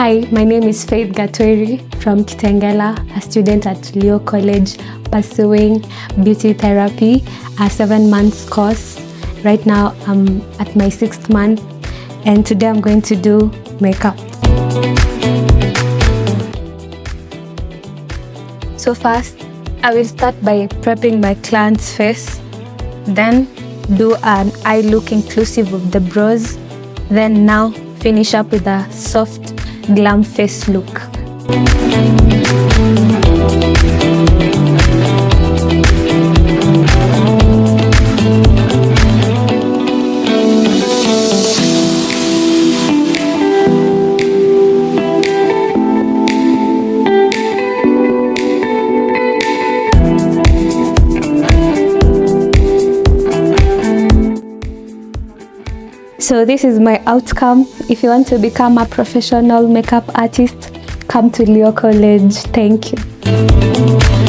Hi, my name is Faith Gatweri from Kitengela, a student at LIO College pursuing beauty therapy, a 7-month course. Right now I'm at my 6th month and today I'm going to do makeup. So first, I will start by prepping my client's face, then do an eye look inclusive of the brows, then now finish up with a soft glam face look. So this is my outcome. If you want to become a professional makeup artist, come to LIO College. Thank you.